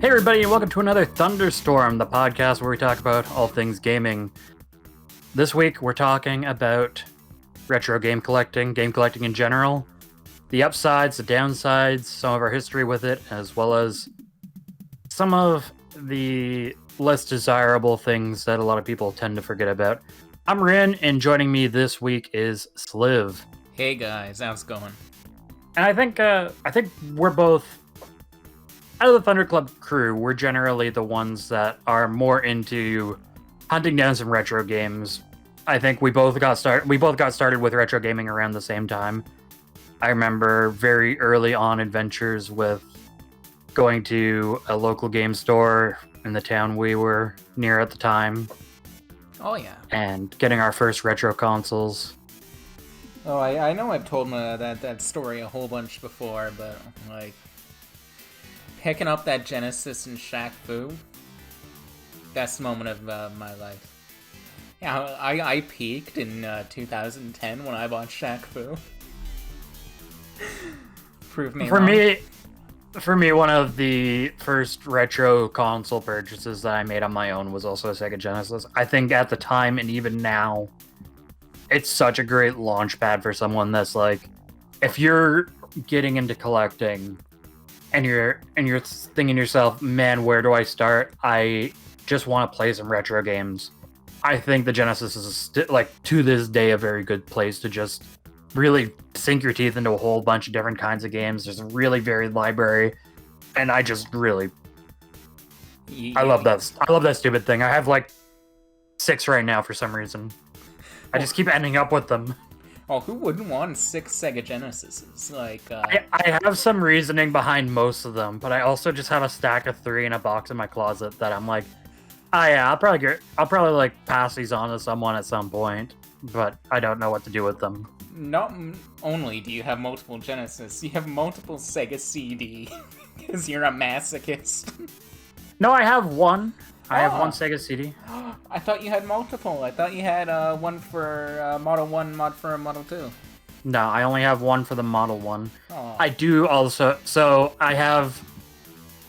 Hey everybody, and welcome to another Thunderstorm, the podcast where we talk about all things gaming. This week we're talking about retro game collecting in general, the upsides, the downsides, some of our history with it, as well as some of the less desirable things that a lot of people tend to forget about. I'm Rin, and joining me this week is Sliv. Hey guys, how's it going? And I think we're both, out of the Thunder Club crew, we're generally the ones that are more into hunting down some retro games. I think we both got started with retro gaming around the same time. I remember very early on adventures with going to a local game store in the town we were near at the time. Oh yeah. And getting our first retro consoles. Oh, I know I've told that story a whole bunch before, but like picking up that Genesis and Shaq Fu, best moment of my life. Yeah, I peaked in 2010 when I bought Shaq Fu. Prove me wrong. For me, one of the first retro console purchases that I made on my own was also a Sega Genesis. I think at the time and even now, it's such a great launch pad for someone that's like, if you're getting into collecting and you're thinking to yourself, man, where do I start? I just want to play some retro games. I think the Genesis is to this day a very good place to just really sink your teeth into a whole bunch of different kinds of games. There's a really varied library, and I just really I love that stupid thing. I have like 6 right now for some reason. I just keep ending up with them. Oh, who wouldn't want 6 Sega Genesises? I have some reasoning behind most of them, but I also just have a stack of 3 in a box in my closet that I'm like, yeah, I'll probably like pass these on to someone at some point, but I don't know what to do with them. Not only do you have multiple Genesis, you have multiple Sega CD, because you're a masochist. No, I have one. I have one Sega CD. I thought you had multiple. I thought you had one for Model 1, mod for Model 2. No, I only have one for the Model 1. Oh. I do also... So, I have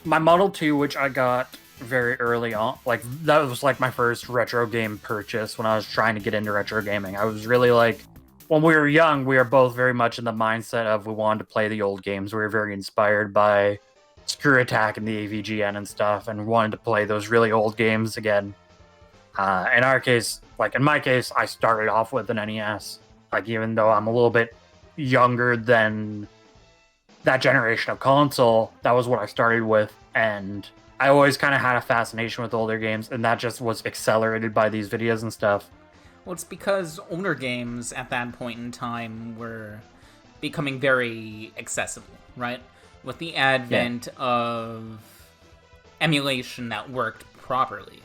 my Model 2, which I got very early on. Like, that was like my first retro game purchase when I was trying to get into retro gaming. I was really like... When we were young, we were both very much in the mindset of we wanted to play the old games. We were very inspired by Screw Attack and the AVGN and stuff, and wanted to play those really old games again. In my case, I started off with an NES. Like, even though I'm a little bit younger than that generation of console, that was what I started with, and I always kind of had a fascination with older games, and that just was accelerated by these videos and stuff. Well, it's because older games at that point in time were becoming very accessible, right? With the advent of emulation that worked properly.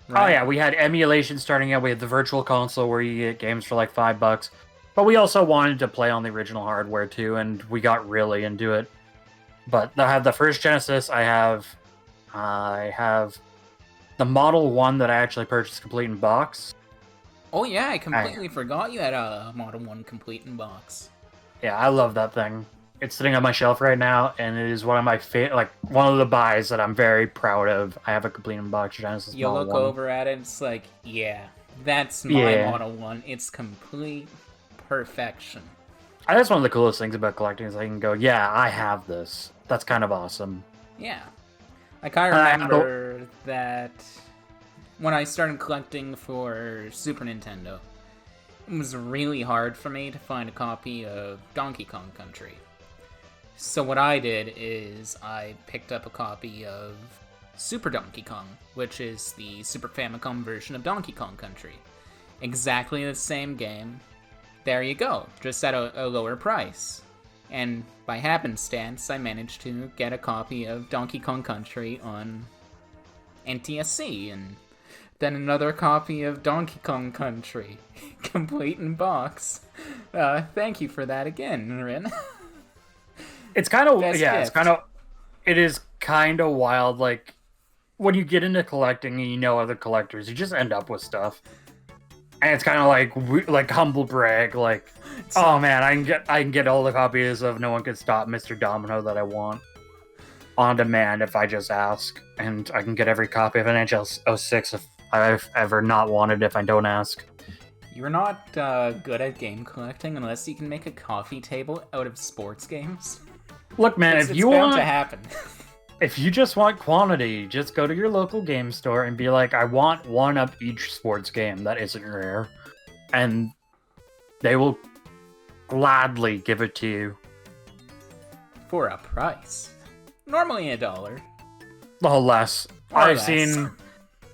Right? Oh yeah, we had emulation starting out. We had the Virtual Console where you get games for like $5. But we also wanted to play on the original hardware too, and we got really into it. But I have the first Genesis. I have the Model 1 that I actually purchased complete in box. Oh yeah, I completely forgot you had a Model 1 complete in box. Yeah, I love that thing. It's sitting on my shelf right now, and it is one of my one of the buys that I'm very proud of. I have a complete in box Genesis You Model look 1. over at it, it's like, yeah, that's my Model 1. It's complete perfection. That's one of the coolest things about collecting is I can go, yeah, I have this. That's kind of awesome. Yeah. Like, I remember that when I started collecting for Super Nintendo, it was really hard for me to find a copy of Donkey Kong Country. So what I did is I picked up a copy of Super Donkey Kong, which is the Super Famicom version of Donkey Kong Country. Exactly the same game. There you go, just at a lower price. And by happenstance, I managed to get a copy of Donkey Kong Country on NTSC, and then another copy of Donkey Kong Country, complete in box. Thank you for that again, Rin. It's kind of, it is kind of wild, like, when you get into collecting and you know other collectors, you just end up with stuff. And it's kind of like humble brag, like, oh man, I can get all the copies of No One Can Stop Mr. Domino that I want. on demand if I just ask, and I can get every copy of NHL 06 if I've ever not wanted if I don't ask. You're not good at game collecting unless you can make a coffee table out of sports games. Look, man, It's bound to happen. If you just want quantity, just go to your local game store and be like, I want one of each sports game that isn't rare. And they will gladly give it to you. For a price. Normally $1. Oh, less. I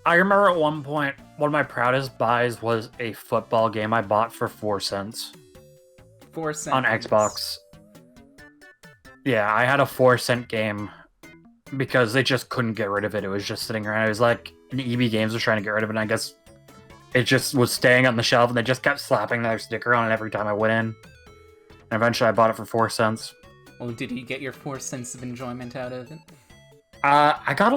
remember at one point, one of my proudest buys was a football game I bought for 4 cents. 4 cents? On Xbox. Yeah, I had a 4-cent game because they just couldn't get rid of it. It was just sitting around. It was like an EB Games was trying to get rid of it, and I guess it just was staying on the shelf, and they just kept slapping their sticker on it every time I went in. And eventually I bought it for 4 cents. Well, did you get your 4 cents of enjoyment out of it? I got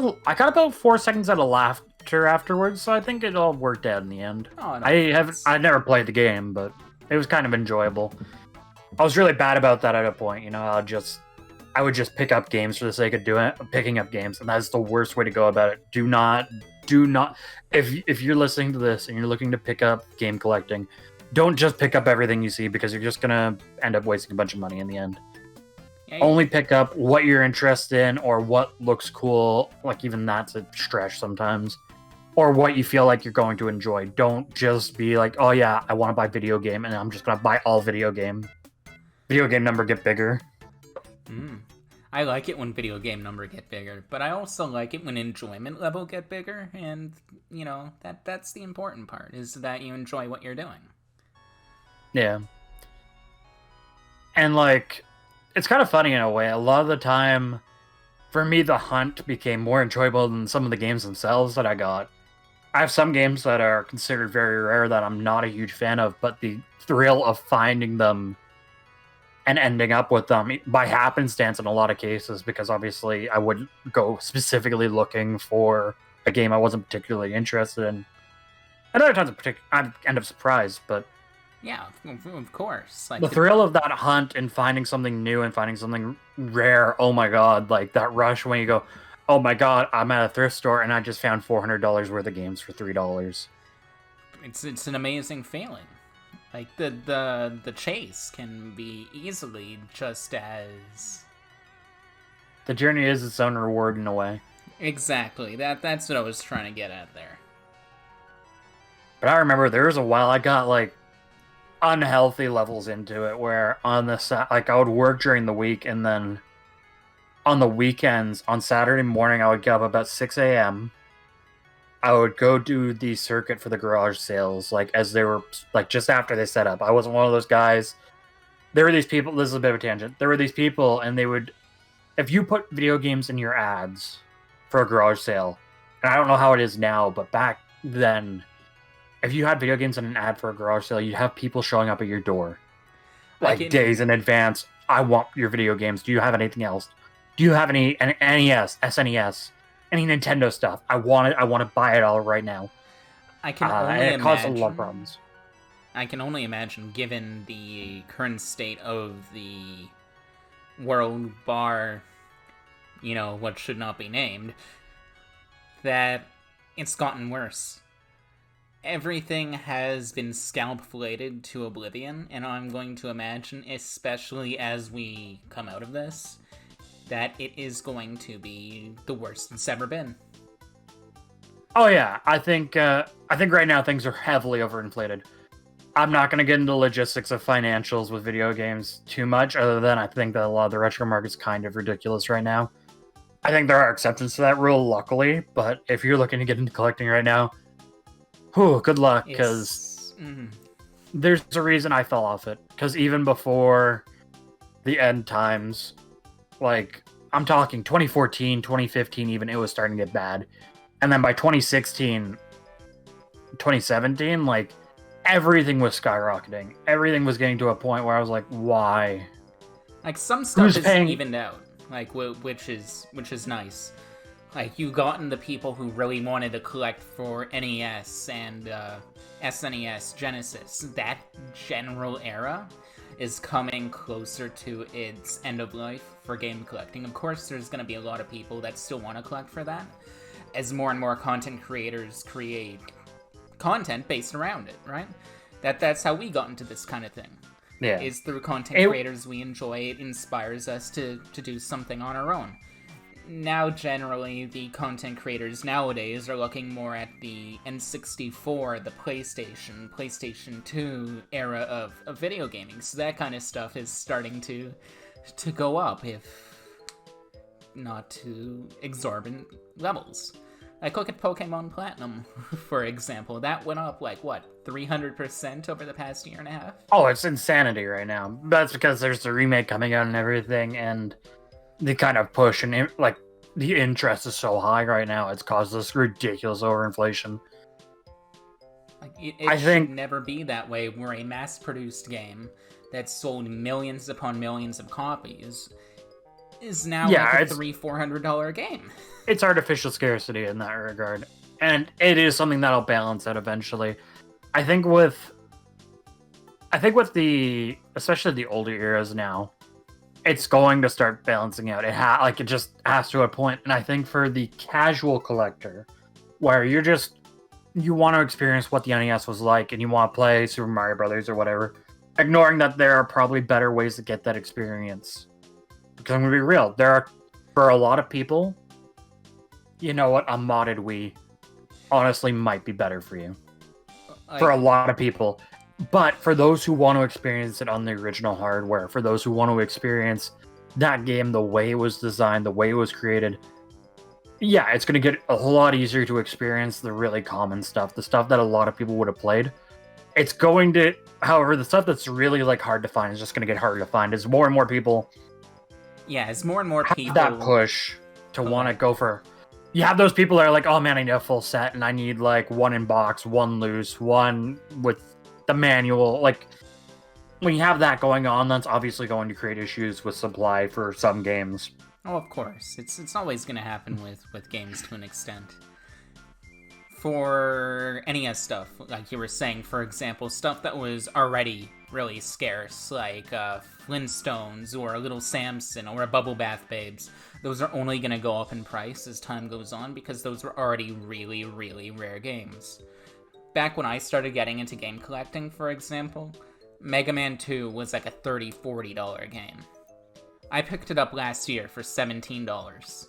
about 4 seconds out of laughter afterwards, so I think it all worked out in the end. Oh, no. I never played the game, but it was kind of enjoyable. I was really bad about that at a point, you know. I would just pick up games for the sake of picking up games, and that's the worst way to go about it. Do not. If you're listening to this and you're looking to pick up game collecting, don't just pick up everything you see, because you're just gonna end up wasting a bunch of money in the end. Yeah, only pick up what you're interested in or what looks cool. Like, even that's a stretch sometimes. Or what you feel like you're going to enjoy. Don't just be like, oh yeah, I want to buy video game, and I'm just gonna buy all video game. Video game number get bigger. I like it when video game number get bigger, but I also like it when enjoyment level get bigger, and, you know, that's the important part, is that you enjoy what you're doing. Yeah. And, like, it's kind of funny in a way. A lot of the time, for me, the hunt became more enjoyable than some of the games themselves that I got. I have some games that are considered very rare that I'm not a huge fan of, but the thrill of finding them and ending up with them by happenstance in a lot of cases, because obviously I wouldn't go specifically looking for a game I wasn't particularly interested in. And other times I end up surprised, but yeah, of course. Like, the thrill of that hunt and finding something new and finding something rare, oh my god, like that rush when you go, oh my god, I'm at a thrift store and I just found $400 worth of games for $3. It's an amazing feeling. Like, the chase can be easily just as... The journey is its own reward in a way. Exactly. That's what I was trying to get at there. But I remember there was a while I got, like, unhealthy levels into it, where on the like, I would work during the week, and then on the weekends, on Saturday morning, I would get up about 6 a.m., I would go do the circuit for the garage sales, like, as they were, like, just after they set up. I wasn't one of those guys. There were these people, this is a bit of a tangent. There were these people, and they would, if you put video games in your ads for a garage sale, and I don't know how it is now, but back then, if you had video games in an ad for a garage sale, you'd have people showing up at your door, like, days in advance. I want your video games. Do you have anything else? Do you have any NES, SNES? Any Nintendo stuff? I want to buy it all right now. I can only imagine. It caused a lot of problems. I can only imagine, given the current state of the world bar, you know, what should not be named, that it's gotten worse. Everything has been scalp-filleted to oblivion, and I'm going to imagine, especially as we come out of this, that it is going to be the worst it's ever been. Oh yeah, I think right now things are heavily overinflated. I'm not going to get into logistics of financials with video games too much, other than I think that a lot of the retro market's kind of ridiculous right now. I think there are exceptions to that rule, luckily, but if you're looking to get into collecting right now, good luck, because there's a reason I fell off it. Because even before the end times, like, I'm talking 2014, 2015 even, it was starting to get bad. And then by 2016, 2017, like, everything was skyrocketing. Everything was getting to a point where I was like, why? Like, some stuff is evened out, like, which is nice. Like, you gotten the people who really wanted to collect for NES and SNES, Genesis, that general era. is coming closer to its end of life for game collecting. Of course, there's going to be a lot of people that still want to collect for that, as more and more content creators create content based around it, right? That's how we got into this kind of thing. Yeah. Is through content creators we enjoy. It inspires us to do something on our own. Now, generally, the content creators nowadays are looking more at the N64, the PlayStation 2 era of video gaming. So that kind of stuff is starting to go up, if not to exorbitant levels. Like, look at Pokemon Platinum, for example. That went up, 300% over the past year and a half? Oh, it's insanity right now. That's because there's the remake coming out and everything, and the kind of push and, the interest is so high right now, it's caused this ridiculous overinflation. It should never be that way, where a mass-produced game that sold millions upon millions of copies is now a $300-$400 game. It's artificial scarcity in that regard, and it is something that'll balance out eventually. I think with the, especially the older eras now, it's going to start balancing out. It just has to a point, and I think for the casual collector, where you want to experience what the NES was like, and you want to play Super Mario Brothers or whatever, ignoring that there are probably better ways to get that experience. Because I'm gonna be real, for a lot of people, you know what, a modded Wii honestly might be better for you. For a lot of people. But for those who want to experience it on the original hardware, for those who want to experience that game the way it was designed, the way it was created, yeah, it's going to get a whole lot easier to experience the really common stuff, the stuff that a lot of people would have played. It's going to, however, the stuff that's really hard to find is just going to get harder to find as more and more people. Yeah, as more and more people have that push to want to go for. You have those people that are like, oh man, I need a full set and I need one in box, one loose, one with the manual. When you have that going on, that's obviously going to create issues with supply for some games. Oh, of course. It's always going to happen with games to an extent. For NES stuff, like you were saying, for example, stuff that was already really scarce, like Flintstones or Little Samson or Bubble Bath Babes, those are only going to go up in price as time goes on because those were already really, really rare games. Back when I started getting into game collecting, for example, Mega Man 2 was like a $30, $40 game. I picked it up last year for $17.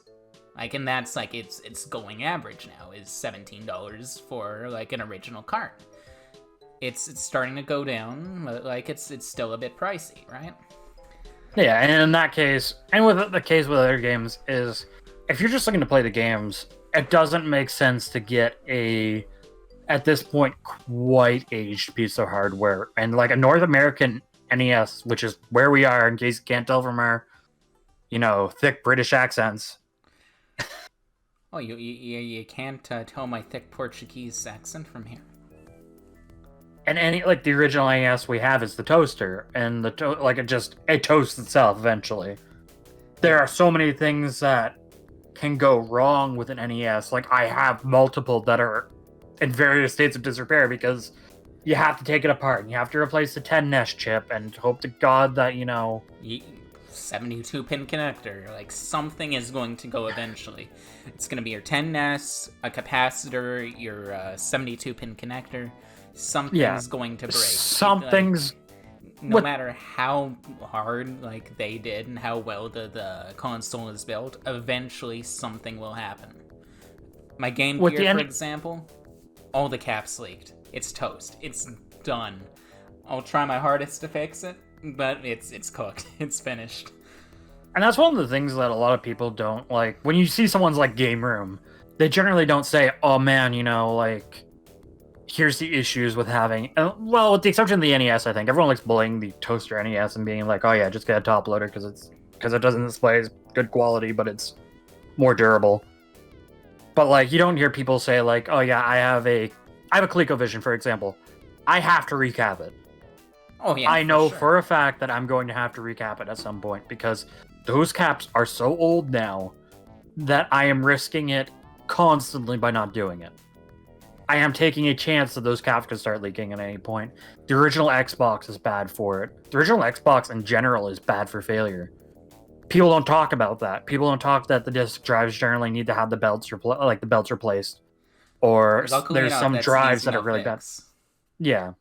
And that's it's going average now, is $17 for an original cart. It's starting to go down, but it's still a bit pricey, right? Yeah, and in that case, and with the case with other games, is if you're just looking to play the games, it doesn't make sense to get a, at this point, quite aged piece of hardware. And a North American NES, which is where we are, in case you can't tell from our, thick British accents. Oh, you can't tell my thick Portuguese accent from here. And the original NES we have is the toaster, and it toasts itself eventually. There are so many things that can go wrong with an NES. I have multiple that are in various states of disrepair because you have to take it apart and you have to replace the 10 NES chip and hope to God that 72-pin connector, something is going to go eventually. It's going to be your 10 NES, a capacitor, your 72-pin connector. Something's going to break. Something's... no matter how hard they did and how well the console is built, eventually something will happen. My Game Gear, for example, all the caps leaked. It's toast. It's done. I'll try my hardest to fix it, but it's cooked. It's finished. And that's one of the things that a lot of people don't like. When you see someone's game room, they generally don't say, oh man, here's the issues with having... Well, with the exception of the NES, I think. Everyone likes bullying the toaster NES and being like, oh yeah, just get a top loader because it doesn't display as good quality, but it's more durable. But you don't hear people say oh yeah, I have a ColecoVision, for example. I have to recap it. Oh yeah, I know for a fact that I'm going to have to recap it at some point because those caps are so old now that I am risking it constantly by not doing it. I am taking a chance that those CAF could start leaking at any point. The original Xbox is bad for it. The original Xbox in general is bad for failure. People don't talk about that. People don't talk that the disk drives generally need to have the belts replaced, or Luckily there's enough, some that's an drives easy that are enough really bad. fix. Yeah,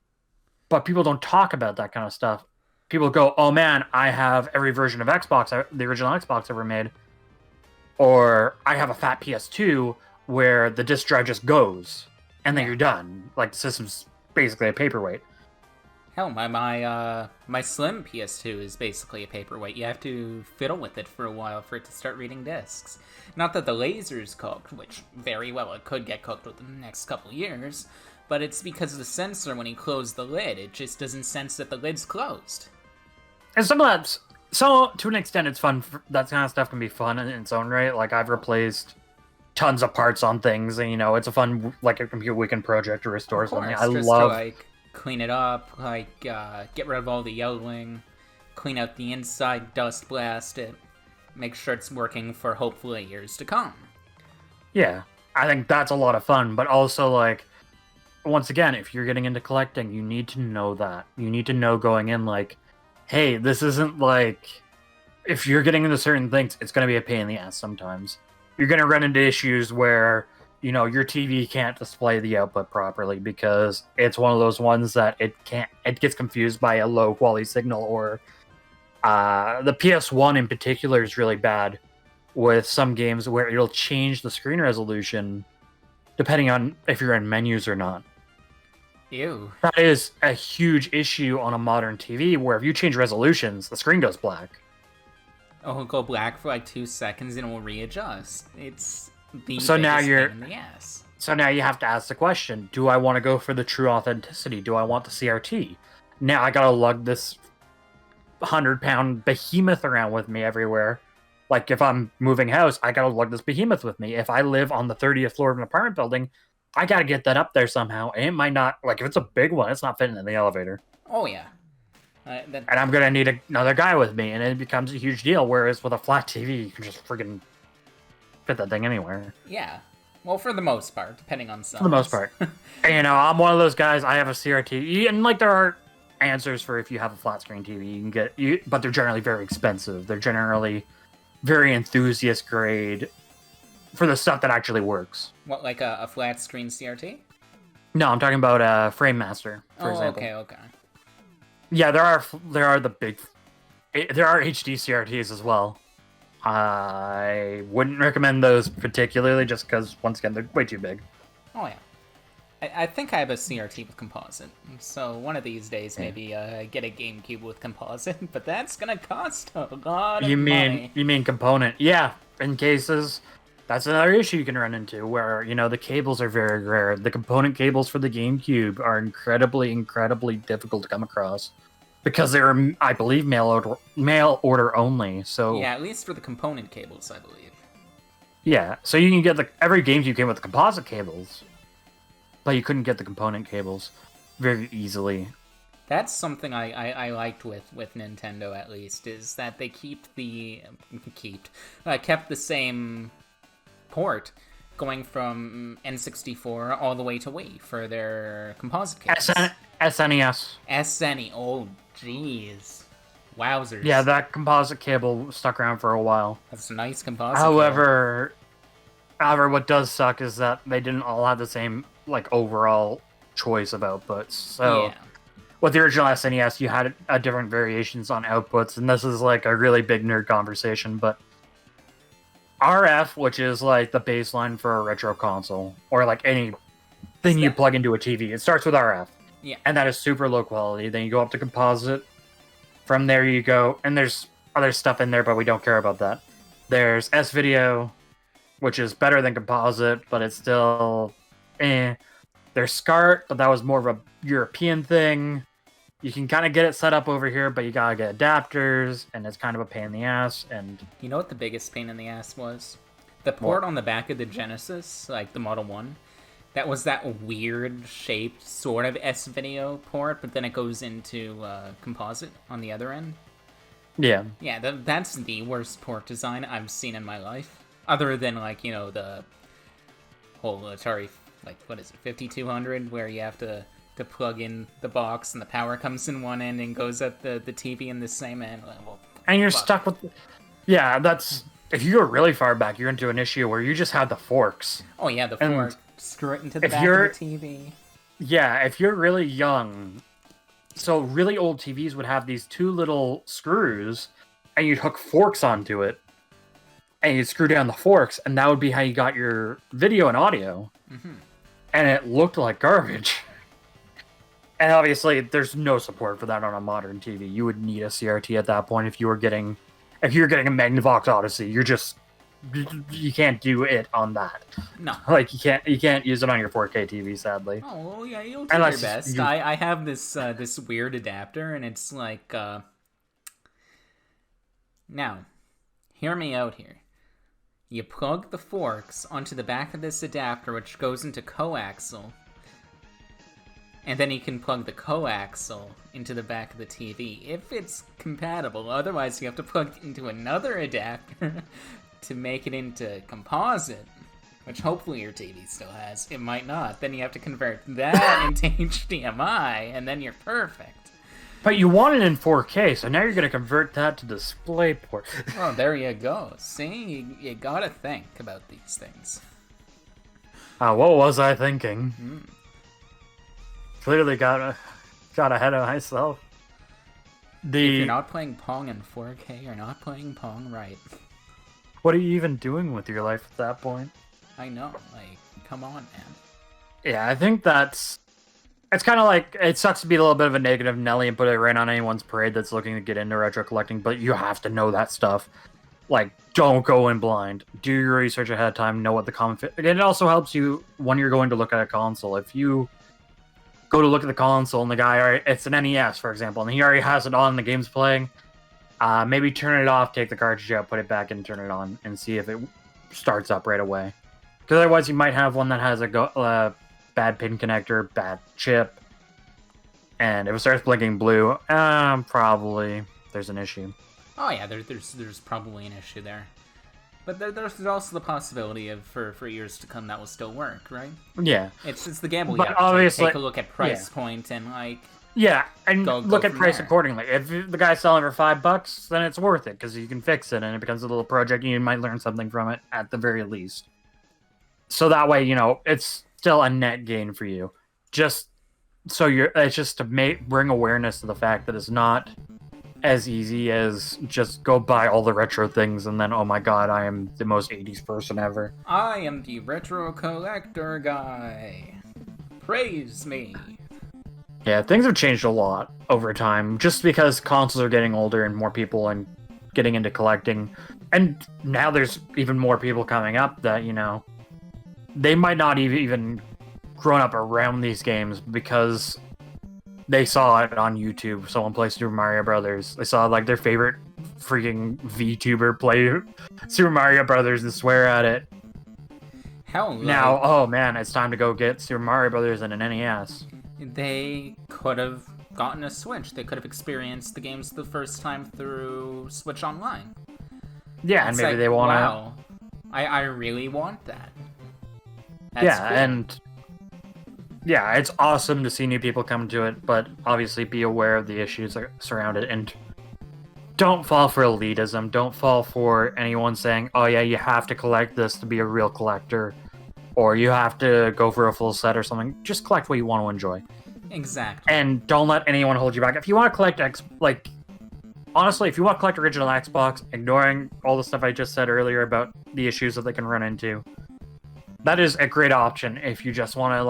but people don't talk about that kind of stuff. People go, "Oh man, I have every version of Xbox, the original Xbox ever made," or I have a fat PS2 where the disk drive just goes and then you're done. Like the system's basically a paperweight. Hell, my slim PS2 is basically a paperweight. You have to fiddle with it for a while for it to start reading discs. Not that the laser's cooked, which very well it could get cooked within the next couple years, but it's because of the sensor when you close the lid. It just doesn't sense that the lid's closed. And some of that's so to an extent it's fun. That kind of stuff can be fun in its own right. Like I've replaced tons of parts on things, and it's a fun like a computer weekend project to restore something. I just love to, like, clean it up, like get rid of all the yellowing, clean out the inside, dust blast it, make sure it's working for hopefully years to come. Yeah, I think that's a lot of fun, but also like once again, if you're getting into collecting, you need to know that. You need to know going in like, hey, this isn't like if you're getting into certain things, it's going to be a pain in the ass sometimes. You're going to run into issues where, your TV can't display the output properly because it's one of those ones that it gets confused by a low quality signal, or the PS1 in particular is really bad with some games where it'll change the screen resolution depending on if you're in menus or not. Ew. That is a huge issue on a modern TV where if you change resolutions, the screen goes black. It'll go black for like 2 seconds and it will readjust. It's the So now biggest you're- pain in the ass. So now you have to ask the question, do I want to go for the true authenticity? Do I want the CRT? Now I gotta lug this 100-pound behemoth around with me everywhere. Like if I'm moving house, I gotta lug this behemoth with me. If I live on the 30th floor of an apartment building, I gotta get that up there somehow. And it might not, like if it's a big one, it's not fitting in the elevator. Oh yeah. And I'm gonna need another guy with me, and it becomes a huge deal. Whereas with a flat TV, you can just friggin' fit that thing anywhere. Yeah. Well, for the most part, depending on size. For the most part. And, I'm one of those guys, I have a CRT, and like there are answers for if you have a flat screen TV, you can get, but they're generally very expensive. They're generally very enthusiast grade for the stuff that actually works. What, like a flat screen CRT? No, I'm talking about Frame Master, for example. Okay. Yeah, there are HD CRTs as well. I wouldn't recommend those particularly just because, once again, they're way too big. Oh, yeah. I think I have a CRT with composite, so one of these days maybe get a GameCube with composite, but that's gonna cost a lot of money. You mean component? Yeah, in cases, that's another issue you can run into where, the cables are very rare. The component cables for the GameCube are incredibly difficult to come across. Because they're, I believe, mail order only. So yeah, at least for the component cables, I believe. Yeah, so you can get every GameCube came with the composite cables, but you couldn't get the component cables very easily. That's something I liked with Nintendo, at least, is that they kept the same port going from N64 all the way to Wii for their composite cables. SNES. SNE. Oh, jeez. Wowzers. Yeah, that composite cable stuck around for a while. That's a nice composite However, what does suck is that they didn't all have the same, overall choice of outputs. So, yeah. With the original SNES, you had different variations on outputs, and this is, a really big nerd conversation, but RF, which is, the baseline for a retro console, or, anything you plug into a TV, it starts with RF. Yeah. And that is super low quality. Then you go up to composite. From there you go, and there's other stuff in there, but we don't care about that. There's S-Video, which is better than composite, but it's still eh. There's SCART, but that was more of a European thing. You can kind of get it set up over here, but you gotta get adapters, and it's kind of a pain in the ass. And you know what the biggest pain in the ass was? The port on the back of the Genesis, the Model 1. That was that weird-shaped sort of S-Video port, but then it goes into composite on the other end. Yeah. Yeah, that's the worst port design I've seen in my life. Other than, the whole Atari like, what is it, 5200, where you have to plug in the box and the power comes in one end and goes at the TV in the same end. Well, and you're stuck with... Yeah, that's... If you go really far back, you're into an issue where you just have the forks. Oh, yeah, the fork. Screw it into the back of the TV. Yeah, if you're really young... So really old TVs would have these two little screws, and you'd hook forks onto it, and you'd screw down the forks, and that would be how you got your video and audio. Mm-hmm. And it looked like garbage. And obviously, there's no support for that on a modern TV. You would need a CRT at that point if you're getting a Magnavox Odyssey. You can't do it on that. No, like you can't use it on your 4K TV, sadly. Oh well, yeah, you'll do your best. I have this this weird adapter, and it's like now, hear me out here. You plug the forks onto the back of this adapter, which goes into coaxial. And then you can plug the coaxial into the back of the TV, if it's compatible. Otherwise, you have to plug it into another adapter to make it into composite, which hopefully your TV still has. It might not. Then you have to convert that into HDMI, and then you're perfect. But you want it in 4K, so now you're going to convert that to DisplayPort. Oh, there you go. See? You gotta think about these things. What was I thinking? Clearly got ahead of myself. If you're not playing Pong in 4K, you're not playing Pong right. What are you even doing with your life at that point? I know, like, come on, man. Yeah, I think it's kind of like, it sucks to be a little bit of a negative Nelly and put it right on anyone's parade that's looking to get into retro collecting, but you have to know that stuff. Like, don't go in blind. Do your research ahead of time, know what the common fit... And it also helps you when you're going to look at a console. If you go to look at the console and the guy, all right, it's an NES, for example, and he already has it on, the game's playing, maybe turn it off, take the cartridge out, put it back in, turn it on, and see if it starts up right away. Because otherwise you might have one that has a bad pin connector, bad chip, and if it starts blinking blue, probably there's an issue. Oh yeah, there's probably an issue there. But there's also the possibility of for years to come that will still work, right? Yeah. It's the gamble. But you have to obviously, take a look at price point and like. Yeah, and look at price there. accordingly. If the guy's selling for $5, then it's worth it because you can fix it and it becomes a little project and you might learn something from it at the very least. So that way, it's still a net gain for you. Just so it's just to bring awareness to the fact that it's not as easy as just go buy all the retro things and then, oh my god, I am the most 80s person ever. I am the retro collector guy. Praise me. Yeah, things have changed a lot over time, just because consoles are getting older and more people and getting into collecting. And now there's even more people coming up that, they might not even grown up around these games because they saw it on YouTube. Someone play Super Mario Brothers. They saw their favorite freaking VTuber play Super Mario Brothers and swear at it. Hell, now, oh man, it's time to go get Super Mario Brothers and an NES. They could have gotten a Switch. They could have experienced the games the first time through Switch Online. Yeah, and maybe they want to. Wow, I really want that. That's cool. And yeah, it's awesome to see new people come to it, but obviously be aware of the issues that surround it, and don't fall for elitism. Don't fall for anyone saying, oh yeah, you have to collect this to be a real collector, or you have to go for a full set or something. Just collect what you want to enjoy. Exactly. And don't let anyone hold you back. If you want to collect honestly, if you want to collect original Xbox, ignoring all the stuff I just said earlier about the issues that they can run into, that is a great option if you just want to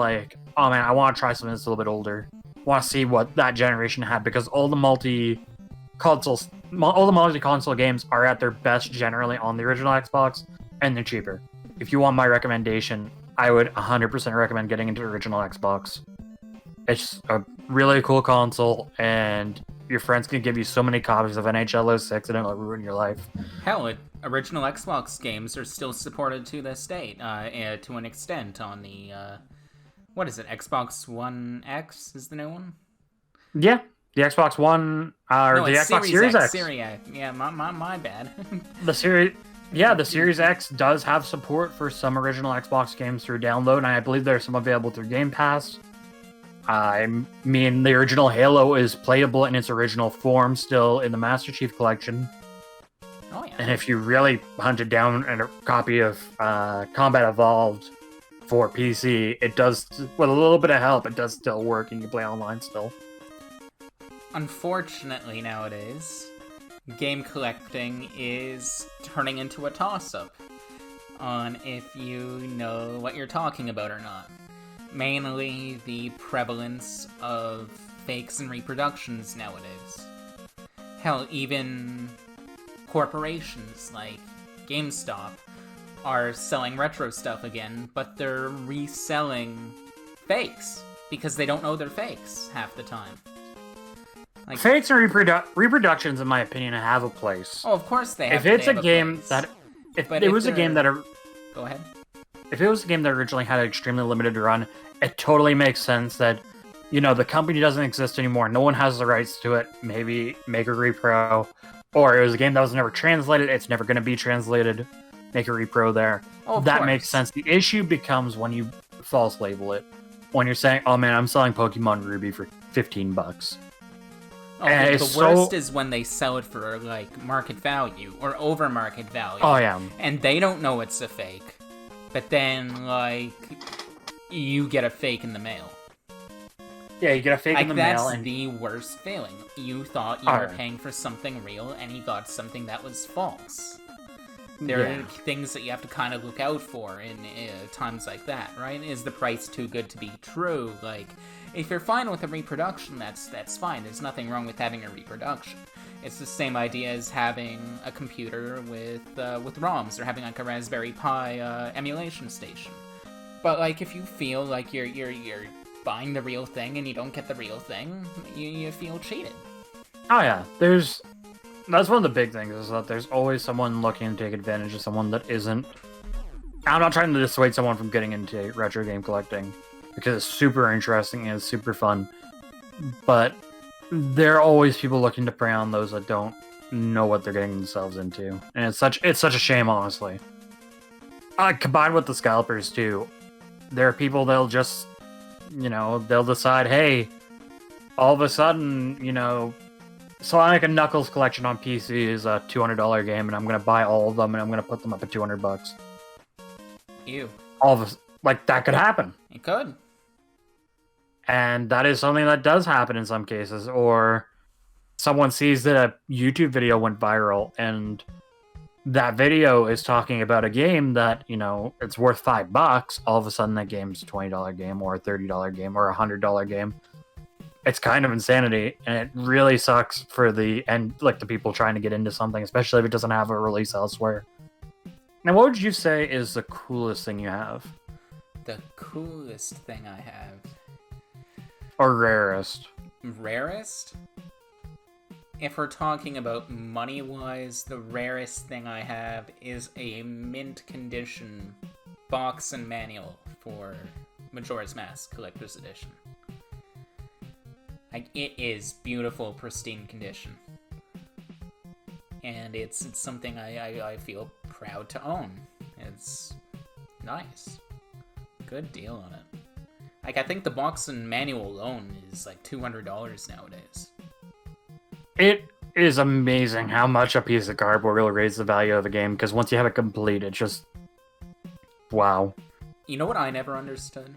oh man, I want to try something that's a little bit older. Want to see what that generation had, because all the multi-console games are at their best generally on the original Xbox, and they're cheaper. If you want my recommendation, I would 100% recommend getting into original Xbox. It's a really cool console, and your friends can give you so many copies of NHL 06 and it'll ruin your life. Hell, original Xbox games are still supported to this date, to an extent on the, what is it, Xbox One X is the new one? Yeah, the Xbox One, or the Xbox Series X. Series X. Yeah, my bad. The Yeah, the Series X does have support for some original Xbox games through download, and I believe there's some available through Game Pass. I mean, the original Halo is playable in its original form still in the Master Chief Collection. Oh, yeah. And if you really hunted down a copy of Combat Evolved for PC, it does, with a little bit of help, it does still work, and you can play online still. Unfortunately, nowadays, game collecting is turning into a toss-up on if you know what you're talking about or not. Mainly the prevalence of fakes and reproductions nowadays. Hell, even corporations like GameStop are selling retro stuff again, but they're reselling fakes because they don't know they're fakes half the time. Like, fakes and reproductions, in my opinion, have a place. Oh, of course they have. If it's a game that, if it was a game that, go ahead. If it was a game that originally had an extremely limited run, it totally makes sense that, you know, the company doesn't exist anymore. No one has the rights to it. Maybe make a repro. Or it was a game that was never translated. It's never going to be translated. Make a repro there. Oh, of that course. Makes sense. The issue becomes when you false label it. When you're saying, oh man, I'm selling Pokemon Ruby for $15. Oh, the worst is when they sell it for, like, market value or over market value. Oh, yeah. And they don't know it's a fake. But then, like, you get a fake in the mail. Yeah, you get a fake in the mail. That's the worst feeling. You thought you were paying for something real, and you got something that was false. There are things that you have to kind of look out for in times like that, right? Is the price too good to be true? Like, if you're fine with a reproduction, that's fine. There's nothing wrong with having a reproduction. It's the same idea as having a computer with ROMs, or having like a Raspberry Pi emulation station. But like, if you feel like you're buying the real thing and you don't get the real thing, you feel cheated. Oh yeah, that's one of the big things, is that there's always someone looking to take advantage of someone that isn't. I'm not trying to dissuade someone from getting into retro game collecting, because it's super interesting and it's super fun. But there are always people looking to prey on those that don't know what they're getting themselves into. And it's such a shame, honestly. Combined with the scalpers, too. There are people that'll just, you know, they'll decide, hey, all of a sudden, you know, Sonic and Knuckles collection on PC is a $200 game, and I'm going to buy all of them, and I'm going to put them up at $200. Ew. All of us, like, that could happen. It could. And that is something that does happen in some cases. Or someone sees that a YouTube video went viral, and that video is talking about a game that, you know, it's worth $5. All of a sudden, that game's a $20 game, or a $30 game, or a $100 game. It's kind of insanity, and it really sucks for the people trying to get into something, especially if it doesn't have a release elsewhere. Now, what would you say is the coolest thing you have? The coolest thing I have. Or rarest? Rarest? If we're talking about money-wise, the rarest thing I have is a mint condition box and manual for Majora's Mask Collector's Edition. Like, it is beautiful, pristine condition. And it's something I feel proud to own. It's nice. Good deal on it. Like, I think the box and manual alone is like $200 nowadays. It is amazing how much a piece of cardboard will raise the value of a game, because once you have it complete, it's just... wow. You know what I never understood?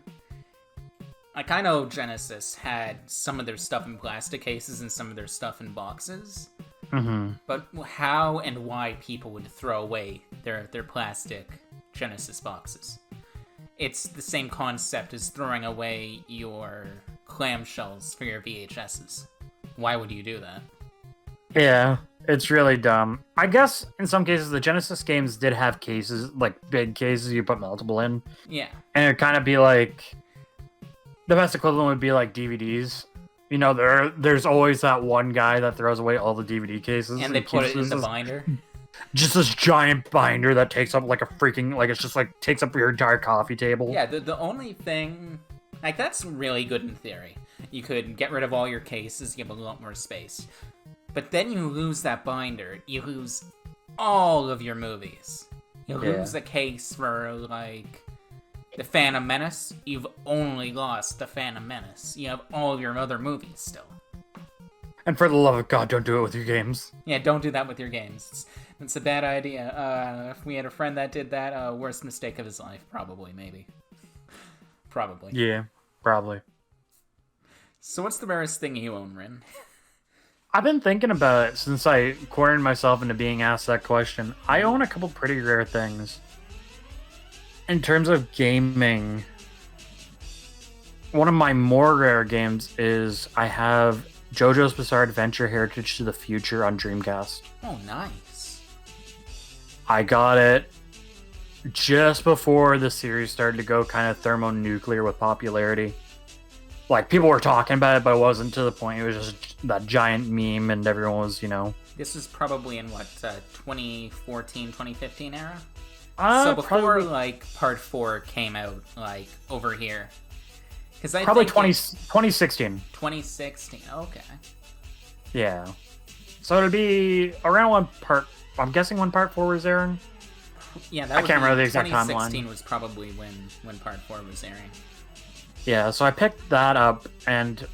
Like, I know Genesis had some of their stuff in plastic cases and some of their stuff in boxes. Mm-hmm. But how and why people would throw away their plastic Genesis boxes? It's the same concept as throwing away your clamshells for your VHSs. Why would you do that? Yeah, it's really dumb. I guess in some cases the Genesis games did have cases, like big cases you put multiple in. Yeah. And it'd kind of be like... the best equivalent would be like DVDs. You know, there's always that one guy that throws away all the DVD cases. And they put it in the binder. Just this giant binder that takes up like a freaking, like, it's just like takes up your entire coffee table. Yeah, the only thing, like, that's really good in theory. You could get rid of all your cases, you have a lot more space. But then you lose that binder, you lose all of your movies. You lose a case for, like, The Phantom Menace, you've only lost The Phantom Menace. You have all of your other movies still. And for the love of God, don't do it with your games. Yeah, don't do that with your games. It's a bad idea. If we had a friend that did that, worst mistake of his life, probably, maybe. Probably. Yeah, probably. So what's the rarest thing you own, Rin? I've been thinking about it since I cornered myself into being asked that question. I own a couple pretty rare things. In terms of gaming, one of my more rare games is I have Jojo's Bizarre Adventure Heritage to the Future on Dreamcast. Oh, nice. I got it just before the series started to go kind of thermonuclear with popularity. Like, people were talking about it, but it wasn't to the point. It was just that giant meme, and everyone was, This was probably in, 2014, 2015 era? So before, probably, Part 4 came out, over here. Probably 2016. 2016, okay. Yeah. So it'd be around I'm guessing when Part 4 was airing? Yeah, that I can't remember the exact timeline. 2016 was probably when Part 4 was airing. Yeah, so I picked that up, and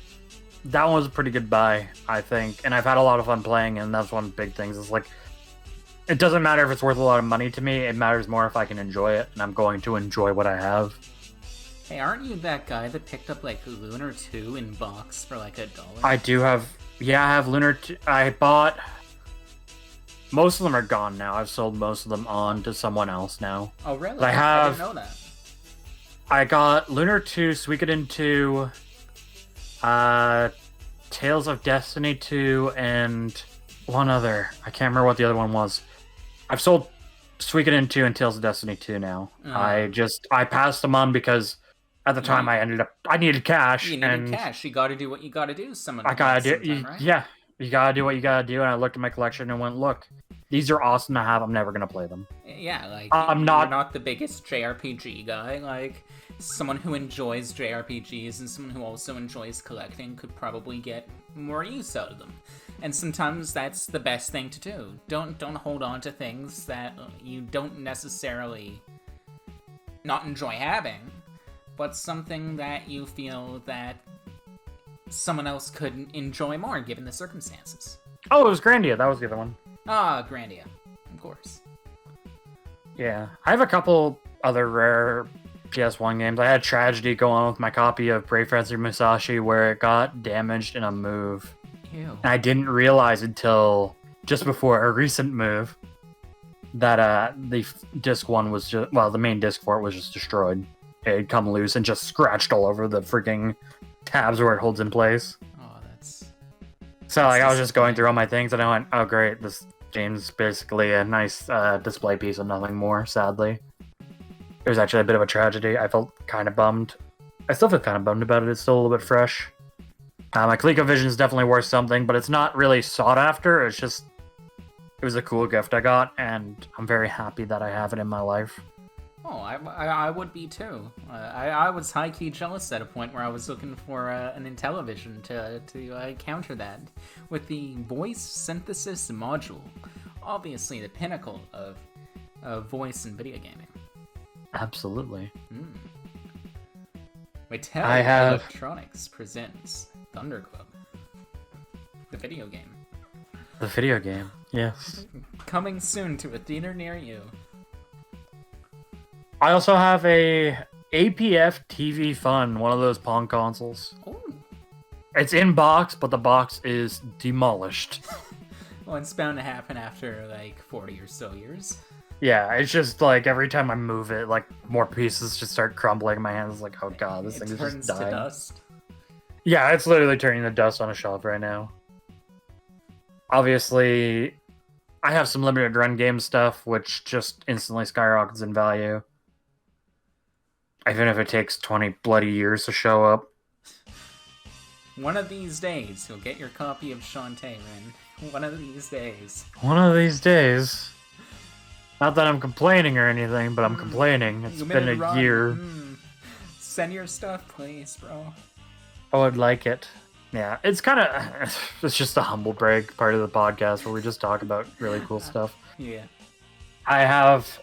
that one was a pretty good buy, I think. And I've had a lot of fun playing, and that's one of the big things. Is like, it doesn't matter if it's worth a lot of money to me. It matters more if I can enjoy it, and I'm going to enjoy what I have. Hey, aren't you that guy that picked up, Lunar 2 in box for, $1? I do have... Yeah, I have Lunar 2. I bought... Most of them are gone now. I've sold most of them on to someone else now. Oh, really? But I didn't know that. I got Lunar 2, Suikoden 2, Tales of Destiny 2, and one other. I can't remember what the other one was. I've sold Suikoden 2 and Tales of Destiny 2 now. I passed them on because at the time I needed cash. You needed cash. You gotta do what you gotta do. I gotta do, right? Yeah. You gotta do what you gotta do, and I looked at my collection and went, look, these are awesome to have. I'm never gonna play them. Yeah, you're not the biggest JRPG guy. Someone who enjoys JRPGs and someone who also enjoys collecting could probably get more use out of them. And sometimes that's the best thing to do. Don't hold on to things that you don't necessarily not enjoy having, but something that you feel that someone else could enjoy more given the circumstances. Oh, it was Grandia. That was the other one. Ah, Grandia. Of course. Yeah. I have a couple other rare PS1 games. I had Tragedy go on with my copy of Brave Fencer Musashi where it got damaged in a move. Ew. And I didn't realize until just before a recent move that the disc one was the main disc for it was just destroyed. It had come loose and just scratched all over the freaking tabs where it holds in place. Oh, that's... So I was just going through all my things and I went, oh great, this game's basically a nice display piece and nothing more, sadly. It was actually a bit of a tragedy. I felt kind of bummed. I still feel kind of bummed about it. It's still a little bit fresh. My ColecoVision is definitely worth something, but it's not really sought after. It was a cool gift I got, and I'm very happy that I have it in my life. Oh, I would be too. I was high-key jealous at a point where I was looking for an Intellivision to counter that with the voice synthesis module. Obviously the pinnacle of voice and video gaming. Absolutely. Mattel Electronics presents Thunder Club. The video game. The video game, yes. Coming soon to a theater near you. I also have a APF TV Fun, one of those Pong consoles. Oh. It's in box, but the box is demolished. Well, it's bound to happen after 40 or so years. Yeah, it's just every time I move it, more pieces just start crumbling in my hands. Like, oh god, this thing is just dying. It turns to dust. Yeah, it's literally turning to dust on a shelf right now. Obviously, I have some limited run game stuff, which just instantly skyrockets in value. Even if it takes 20 bloody years to show up. One of these days, you'll get your copy of Shantae, Rin. One of these days. One of these days. Not that I'm complaining or anything, but I'm complaining. It's been a year. Send your stuff, please, bro. I would like it. Yeah, it's kind of... It's just a humble brag part of the podcast where we just talk about really cool stuff. Yeah. I have.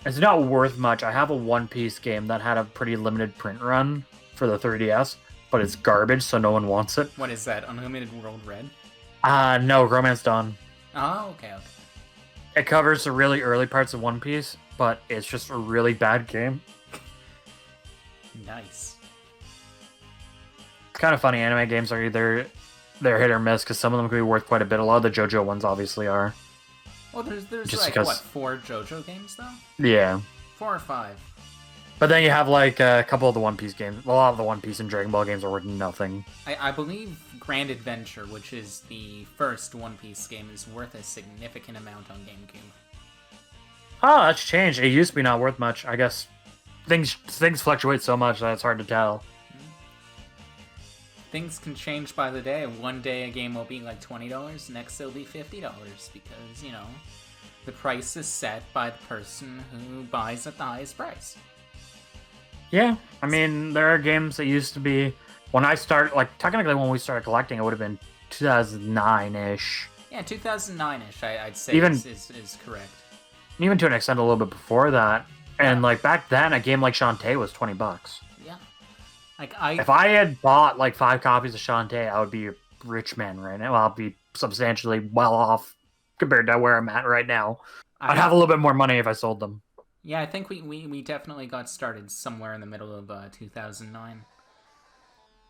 It's not worth much. I have a One Piece game that had a pretty limited print run for the 3DS, but it's garbage, so no one wants it. What is that? Unlimited World Red? No, Romance Dawn. Oh, okay. It covers the really early parts of One Piece, but it's just a really bad game. Nice. It's kind of funny. Anime games are either they're hit or miss because some of them can be worth quite a bit. A lot of the JoJo ones obviously are. Well, there's Just like, because... what, 4 JoJo games, though? Yeah. 4 or 5? But then you have, like, a couple of the One Piece games. A lot of the One Piece and Dragon Ball games are worth nothing. I believe Grand Adventure, which is the first One Piece game, is worth a significant amount on GameCube. Oh, that's changed. It used to be not worth much. I guess things fluctuate so much that it's hard to tell. Things can change by the day. One day a game will be like $20, next it'll be $50, because, you know, the price is set by the person who buys at the highest price. Yeah, I mean, there are games that used to be... When I started, like, technically when we started collecting, it would have been 2009-ish. Yeah, 2009-ish, I'd say Even, is correct. Even to an extent a little bit before that. And, like, back then, a game like Shantae was $20. Yeah. Like, If I had bought, like, 5 copies of Shantae, I would be a rich man right now. Well, I'll be substantially well off compared to where I'm at right now. I'd have a little bit more money if I sold them. Yeah, I think we definitely got started somewhere in the middle of 2009.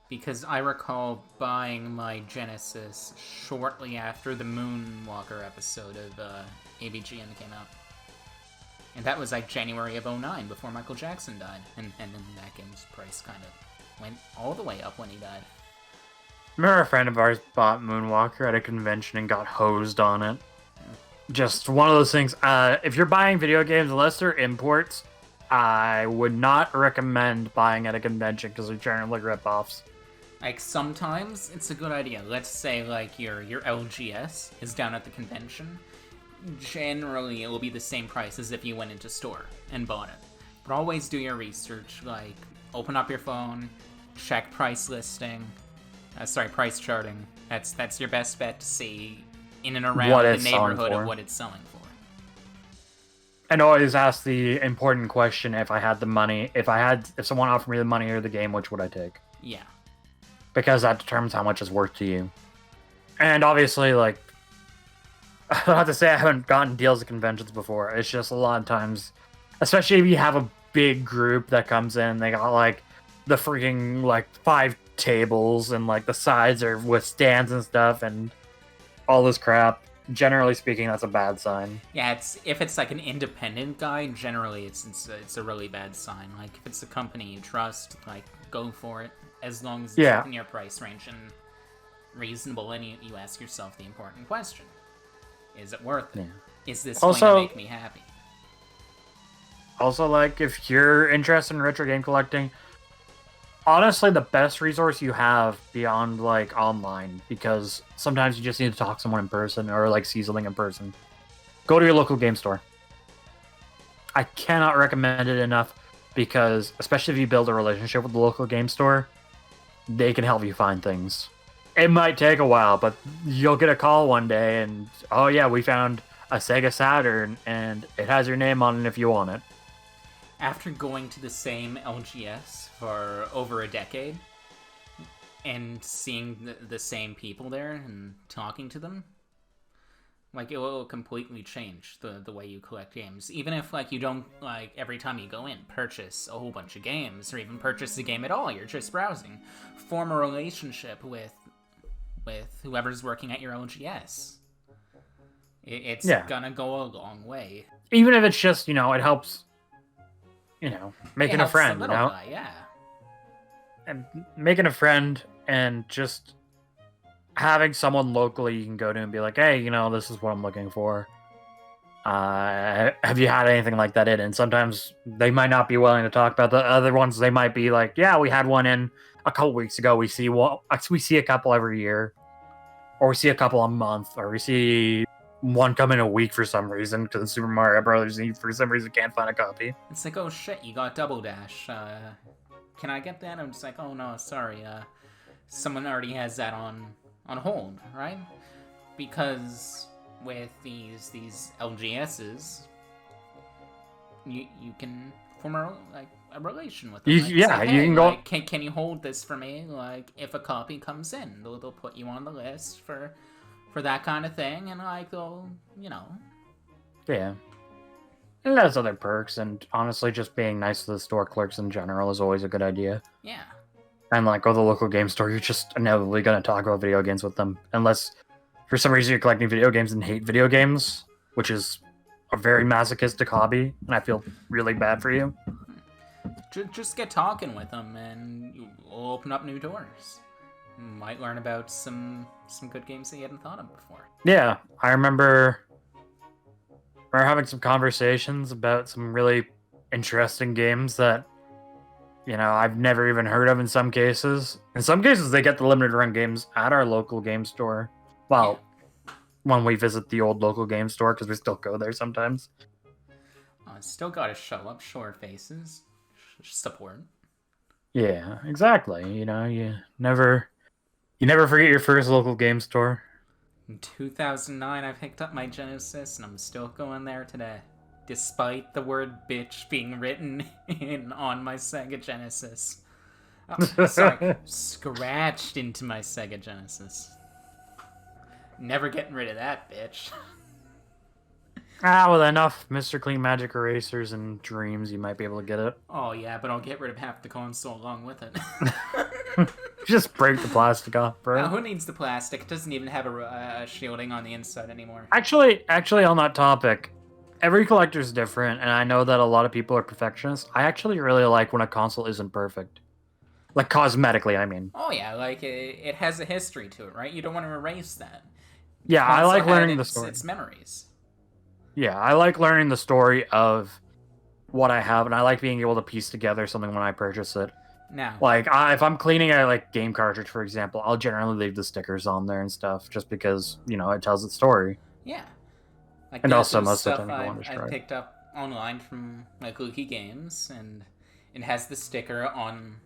Because I recall buying my Genesis shortly after the Moonwalker episode of AVGN came out. And that was like January of 2009, before Michael Jackson died. And then that game's price kind of went all the way up when he died. Remember a friend of ours bought Moonwalker at a convention and got hosed on it. Just one of those things. If you're buying video games, unless they're imports, I would not recommend buying at a convention because they're generally rip-offs. Like, sometimes it's a good idea. Let's say, like, your LGS is down at the convention. Generally, it will be the same price as if you went into store and bought it. But always do your research. Like, open up your phone, check price listing. Price charting. That's your best bet to see in and around the neighborhood of what it's selling for. And always ask the important question: if I had the money, if someone offered me the money or the game, which would I take? Yeah. Because that determines how much it's worth to you. And obviously, like, I have to say I haven't gotten deals at conventions before. It's just a lot of times, especially if you have a big group that comes in, they got, like, the freaking, like, 5 tables, and, like, the sides are with stands and stuff, and all this crap. Generally speaking, that's a bad sign. Yeah, if it's, like, an independent guy, generally it's a really bad sign. Like, if it's a company you trust, like, go for it. As long as it's within your price range and reasonable, and you ask yourself the important question. Is it worth it? Yeah. Is this going to make me happy? Also, like, if you're interested in retro game collecting, honestly, the best resource you have beyond, like, online, because sometimes you just need to talk to someone in person or, like, see something in person. Go to your local game store. I cannot recommend it enough, because, especially if you build a relationship with the local game store, they can help you find things. It might take a while, but you'll get a call one day and, oh yeah, we found a Sega Saturn and it has your name on it if you want it. After going to the same LGS for over a decade and seeing the same people there and talking to them, like, it will completely change the way you collect games. Even if, like, you don't, like, every time you go in, purchase a whole bunch of games, or even purchase a game at all, you're just browsing. Form a relationship with whoever's working at your LGS. It's gonna go a long way. Even if it's just, it helps, making a friend, guy, yeah. And making a friend and just having someone locally you can go to and be like, hey, this is what I'm looking for. Have you had anything like that in? And sometimes they might not be willing to talk about the other ones. They might be like, yeah, we had one in a couple weeks ago. We see a couple every year, or we see a couple a month, or we see one come in a week for some reason because Super Mario Brothers, for some reason, can't find a copy. It's like, oh shit, you got Double Dash. Can I get that? I'm just like, oh no, sorry. Someone already has that on hold, right? Because with these LGSs, you can form a relation with them. You, Like, yeah, say, you hey, can go. like, can you hold this for me? Like, if a copy comes in, they'll put you on the list for that kind of thing, and like they'll, Yeah. And there's other perks, and honestly, just being nice to the store clerks in general is always a good idea. Yeah. And like, go to the local game store, you're just inevitably gonna talk about video games with them, unless for some reason you're collecting video games and hate video games, which is a very masochistic hobby, and I feel really bad for you. Just get talking with them, and you'll open up new doors. You might learn about some good games that you hadn't thought of before. Yeah, I remember we're having some conversations about some really interesting games that, I've never even heard of in some cases. In some cases, they get the limited run games at our local game store. Well, when we visit the old local game store, because we still go there sometimes. Still gotta show up, short faces, support. Yeah, exactly. You never forget your first local game store. In 2009, I picked up my Genesis, and I'm still going there today, despite the word bitch being written on my Sega Genesis. Oh, sorry, scratched into my Sega Genesis. Never getting rid of that bitch. With enough Mr. Clean Magic erasers and dreams, you might be able to get it. Oh yeah, but I'll get rid of half the console along with it. Just break the plastic off, bro. Who needs the plastic? It doesn't even have a shielding on the inside anymore. Actually, on that topic, every collector's different, and I know that a lot of people are perfectionists. I actually really like when a console isn't perfect. Like, cosmetically, I mean. Oh yeah, like, it has a history to it, right? You don't want to erase that. Yeah, I like learning the its, story. its memories. Yeah, I like learning the story of what I have, and I like being able to piece together something when I purchase it. Now, Like, if I'm cleaning a game cartridge, for example, I'll generally leave the stickers on there and stuff, just because, it tells its story. yeah. Like, And also, most of the stuff time, you don't want to destroy I it. picked up online from, like, Lucky Games, and it has the sticker on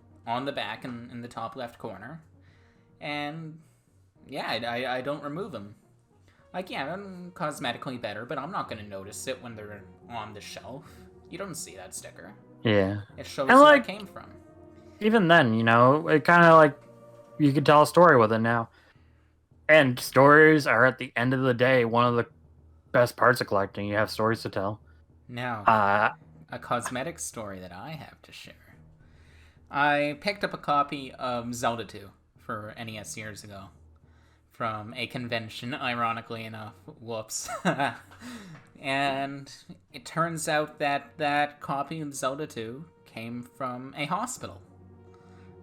the back in the top left corner. And, yeah, I don't remove them. Like, yeah, I'm cosmetically better, but I'm not going to notice it when they're on the shelf. You don't see that sticker. Yeah. It shows And, where it came from. Even then, it kind of like, you could tell a story with it now. And stories are, at the end of the day, one of the best parts of collecting. You have stories to tell. Now, a cosmetic story that I have to share. I picked up a copy of Zelda 2 for NES years ago. From a convention, ironically enough. Whoops. And it turns out that copy of Zelda 2 came from a hospital.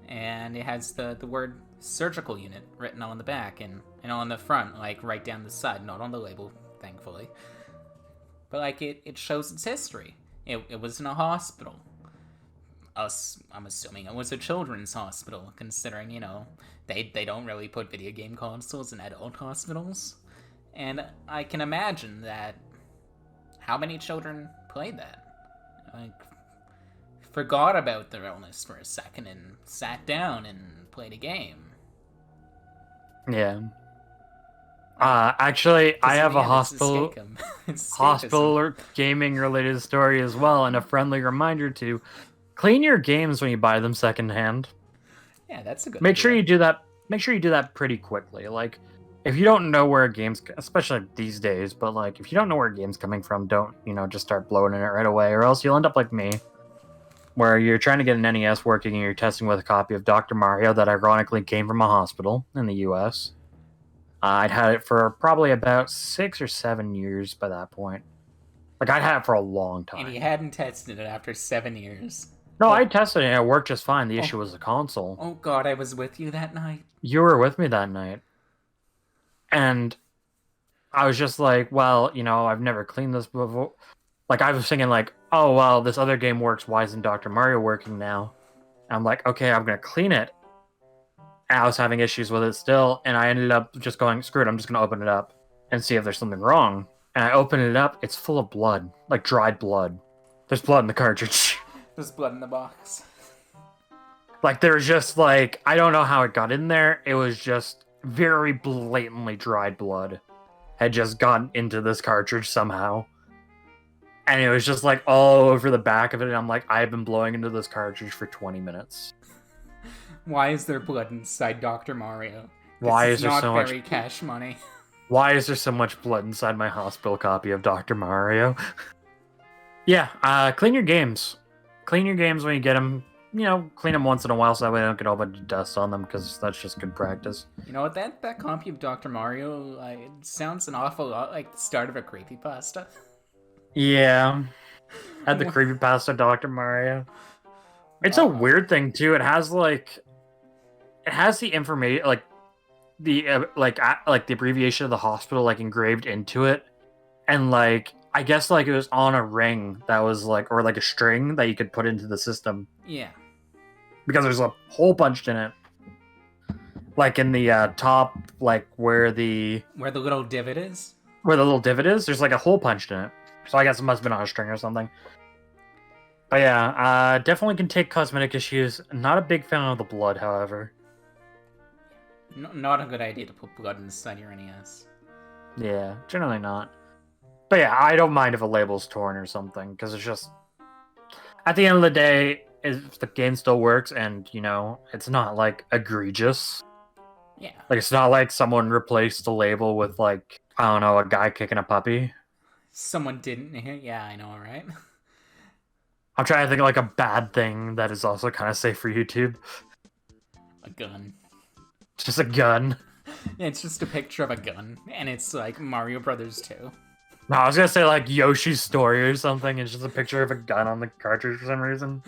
And it has the word surgical unit written on the back and on the front, like right down the side, not on the label, thankfully. But like it shows its history. It was in a hospital. I'm assuming it was a children's hospital, considering, they don't really put video game consoles in adult hospitals. And I can imagine that how many children played that? Like, forgot about their illness for a second and sat down and played a game. Yeah. Actually, I have a hospital or gaming related story as well, and a friendly reminder to clean your games when you buy them secondhand. Yeah, that's a good Make idea. sure you do that. Make sure you do that pretty quickly. Like, if you don't know where a game's, especially these days, but like, if you don't know where a game's coming from, don't, just start blowing in it right away, or else you'll end up like me, where you're trying to get an NES working and you're testing with a copy of Dr. Mario that ironically came from a hospital in the US. I'd had it for probably about 6 or 7 years by that point. Like, I'd had it for a long time. And you hadn't tested it after 7 years. No, I tested it and it worked just fine. The issue was the console. Oh god, I was with you that night. You were with me that night. And I was just like, well, I've never cleaned this before. Like, I was thinking like, oh, well, this other game works. Why isn't Dr. Mario working now? And I'm like, okay, I'm going to clean it. And I was having issues with it still. And I ended up just going, screw it, I'm just going to open it up and see if there's something wrong. And I open it up. It's full of blood, like dried blood. There's blood in the cartridge. There's blood in the box. Like, there was just like, I don't know how it got in there. It was just very blatantly dried blood had just gotten into this cartridge somehow. And it was just like all over the back of it, and I'm like, I've been blowing into this cartridge for 20 minutes. Why is there blood inside Dr. Mario? Why This is there not so much very cash money. Why is there so much blood inside my hospital copy of Dr. Mario? Yeah, clean your games. Clean your games when you get them. You know, clean them once in a while so that way I don't get a whole bunch of dust on them, because that's just good practice. You know what, that copy of Dr. Mario, it sounds an awful lot like the start of a creepypasta. Yeah. Had the creepypasta Dr. Mario. It's a weird thing, too. It has, like... It has the information, like... The, the abbreviation of the hospital, like, engraved into it. And, like... I guess, like, it was on a ring that was, like... Or, like, a string that you could put into the system. Yeah. Because there's a hole punched in it. Like, in the top, like, where the little divot is? Where the little divot is, there's, like, a hole punched in it. So I guess it must have been on a string or something. But yeah, definitely can take cosmetic issues. Not a big fan of the blood, however. Not a good idea to put blood inside your NES. Yeah, generally not. But yeah, I don't mind if a label's torn or something, because it's just... At the end of the day, if the game still works and, you know, it's not, like, egregious. Yeah. Like, it's not like someone replaced the label with, like, I don't know, a guy kicking a puppy. Someone didn't. Yeah, I know, right? I'm trying to think of, like, a bad thing that is also kind of safe for YouTube. A gun. Just a gun. It's just a picture of a gun, and it's, like, Mario Brothers 2. No, I was gonna say, like, Yoshi's Story or something. It's just a picture of a gun on the cartridge for some reason.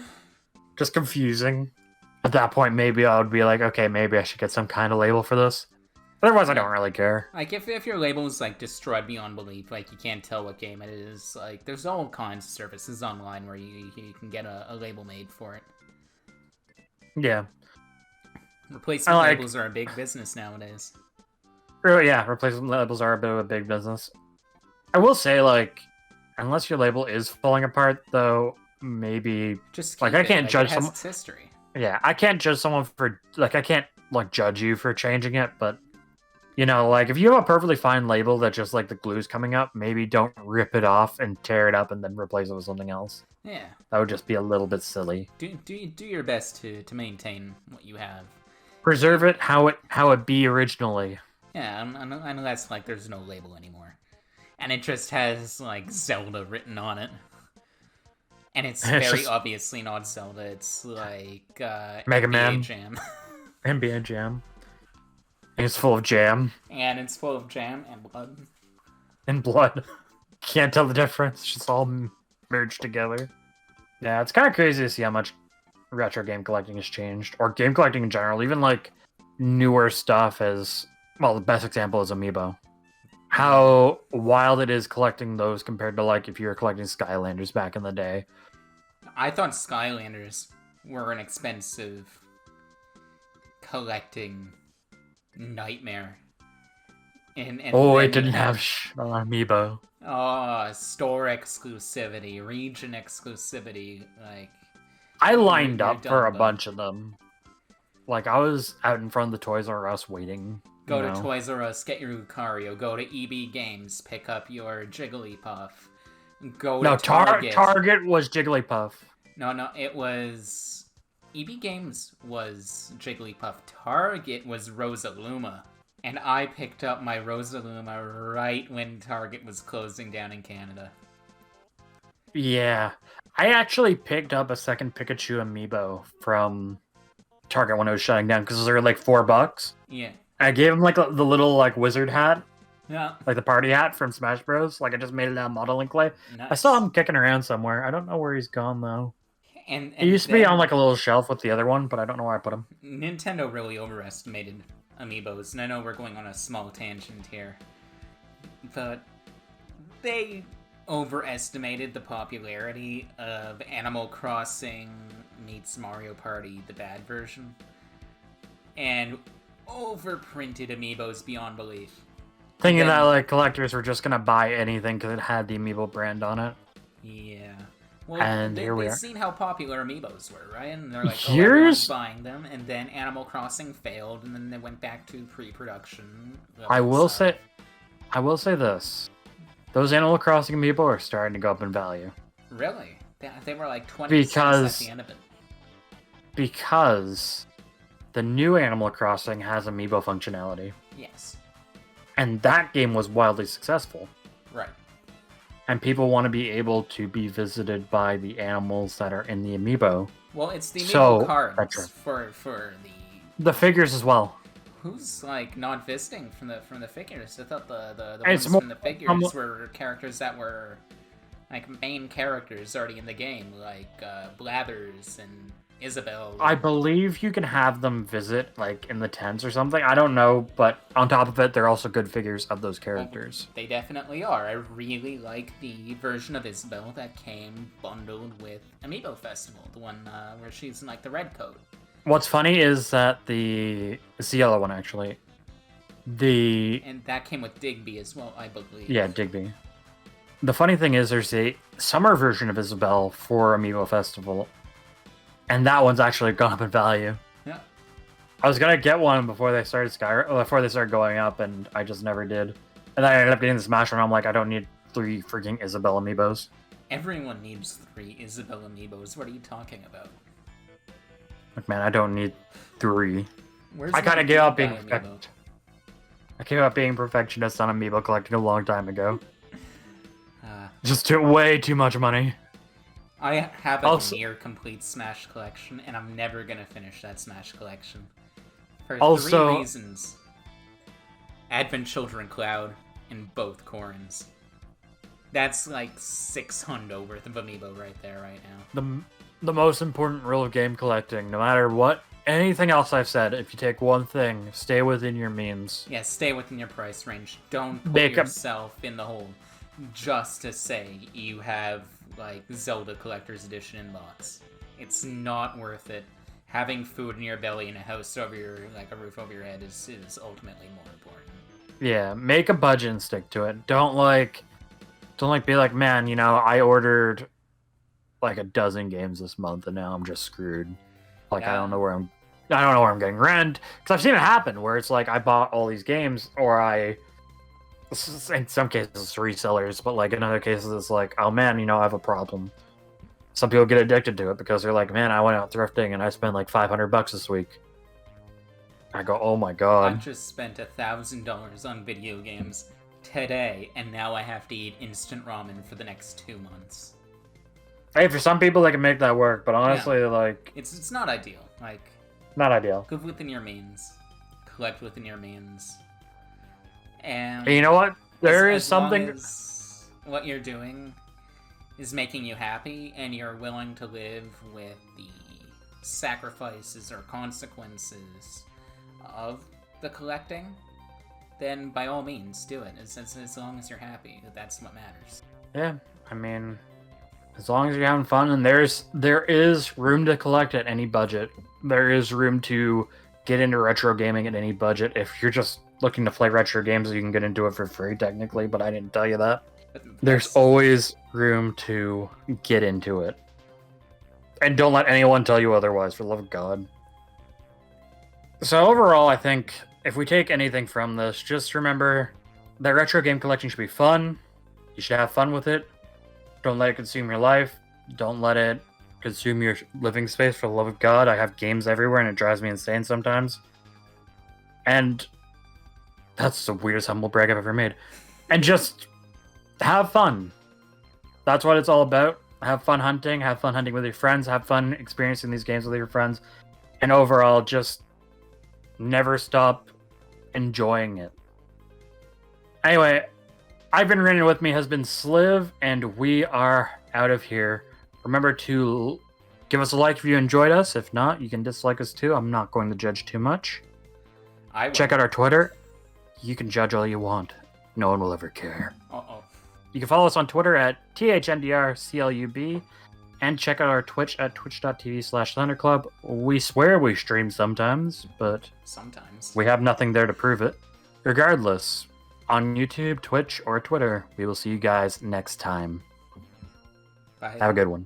Just confusing. At that point, maybe I would be like, okay, maybe I should get some kind of label for this. Otherwise, I don't really care. Like, if your label is, like, destroyed beyond belief, like, you can't tell what game it is, like, there's all kinds of services online where you can get a label made for it. Yeah. Replacement labels are a big business nowadays. Really, yeah, replacement labels are a bit of a big business. I will say, like, unless your label is falling apart, though, maybe... Just like, I can't judge someone... Its history. Yeah, I can't judge someone for... Like, I can't, like, judge you for changing it, but... You know, like, if you have a perfectly fine label that just, like, the glue's coming up, maybe don't rip it off and tear it up and then replace it with something else. Yeah. That would just be a little bit silly. Do your best to maintain what you have. Preserve it how it be originally. Yeah, unless, like, there's no label anymore. And it just has, like, Zelda written on it. And it's very obviously not Zelda. It's, like, Mega NBA Man. Jam. NBA Jam. And it's full of jam. And it's full of jam and blood. And blood. Can't tell the difference. It's just all merged together. Yeah, it's kind of crazy to see how much retro game collecting has changed. Or game collecting in general. Even, like, newer stuff as... Well, the best example is Amiibo. How wild it is collecting those compared to, like, if you were collecting Skylanders back in the day. I thought Skylanders were an expensive collecting nightmare. And it didn't have Amiibo. Oh, store exclusivity, region exclusivity, like... I lined up for a bunch of them. Like, I was out in front of the Toys R Us waiting. Go to Toys R Us, get your Lucario. Go to EB Games, pick up your Jigglypuff. Go to Target. Target was Jigglypuff. No, it was... EB Games was Jigglypuff. Target was Rosaluma. And I picked up my Rosaluma right when Target was closing down in Canada. Yeah. I actually picked up a second Pikachu amiibo from Target when it was shutting down because they were like $4. Yeah. I gave him like the little like wizard hat. Yeah. Like the party hat from Smash Bros. Like I just made it out of modeling clay. Nice. I saw him kicking around somewhere. I don't know where he's gone though. And he used to be on like a little shelf with the other one, but I don't know where I put him. Nintendo really overestimated amiibos, and I know we're going on a small tangent here, but they overestimated the popularity of Animal Crossing meets Mario Party, the bad version, and overprinted amiibos beyond belief. Thinking that like collectors were just gonna buy anything because it had the amiibo brand on it. Yeah. Well, and here we are. They've seen how popular amiibos were, right? And they're like, oh, Years? everyone's buying them. And then Animal Crossing failed, and then they went back to pre-production. I will say this. those Animal Crossing amiibo are starting to go up in value. Really? They were like 20 cents at the end of it. Because the new Animal Crossing has amiibo functionality. Yes. And that game was wildly successful. Right. And people want to be able to be visited by the animals that are in the amiibo. Well, it's the amiibo cards for the figures as well. Who's like not visiting from the figures? I thought the ones from the figures were characters that were like main characters already in the game, like Blathers and Isabelle. I believe you can have them visit like in the tents or something. I don't know, but on top of it, they're also good figures of those characters. They definitely are. I really like the version of Isabelle that came bundled with Amiibo Festival, the one where she's in like the red coat. What's funny is that it's the yellow one actually. And that came with Digby as well, I believe. Yeah, Digby. The funny thing is there's a summer version of Isabelle for Amiibo Festival, and that one's actually gone up in value. Yeah. I was gonna get one before they started going up, and I just never did. And then I ended up getting the Smash one. I'm like, I don't need 3 freaking Isabelle amiibos. Everyone needs 3 Isabelle amiibos. What are you talking about? Like, man, I don't need 3. Where's I kind of gave up being I gave up being perfectionist on amiibo collecting a long time ago. Just took way too much money. I have a near complete Smash collection, and I'm never gonna finish that Smash collection. For 3 reasons. Advent Children Cloud in both Corins. That's like 600 worth of amiibo right there, right now. The most important rule of game collecting, no matter what, anything else I've said, if you take one thing, stay within your means. Yeah, stay within your price range. Don't put yourself in the hole just to say you have like Zelda Collector's Edition in box. It's not worth it. Having food in your belly and a house over your a roof over your head is ultimately more important. Yeah, make a budget and stick to it. Don't be like, man, you know, I ordered like a dozen games this month and now I'm just screwed. Like, yeah. I don't know where I'm getting rent, because I've seen it happen where it's like I bought all these games, or in some cases it's resellers, but like in other cases it's like, oh man, you know, I have a problem. Some people get addicted to it because they're like, man, I went out thrifting and I spent like $500 this week. I go, oh my god. I just spent $1,000 on video games today, and now I have to eat instant ramen for the next 2 months. Hey, for some people they can make that work, but honestly, yeah. Like, it's not ideal. Like, not ideal. Live within your means. Collect within your means. And you know what? There is something. Long as what you're doing is making you happy, and you're willing to live with the sacrifices or consequences of the collecting, then by all means do it. As long as you're happy, that's what matters. Yeah, I mean, as long as you're having fun, and there is room to collect at any budget. There is room to get into retro gaming at any budget. If you're just looking to play retro games, you can get into it for free technically, but I didn't tell you that. There's always room to get into it. And don't let anyone tell you otherwise, for the love of God. So overall, I think if we take anything from this, just remember that retro game collecting should be fun. You should have fun with it. Don't let it consume your life. Don't let it consume your living space, for the love of God. I have games everywhere and it drives me insane sometimes. And that's the weirdest humble brag I've ever made. And just have fun. That's what it's all about. Have fun hunting. Have fun hunting with your friends. Have fun experiencing these games with your friends. And overall, just never stop enjoying it. Anyway, I've been Rin, and with me has been Sliv, and we are out of here. Remember to give us a like if you enjoyed us. If not, you can dislike us too. I'm not going to judge too much. Check out our Twitter. You can judge all you want. No one will ever care. Uh-oh. You can follow us on Twitter at THNDRCLUB, and check out our Twitch at twitch.tv/thunderclub. We swear we stream sometimes, but sometimes we have nothing there to prove it. Regardless, on YouTube, Twitch, or Twitter, we will see you guys next time. Bye. Have a good one.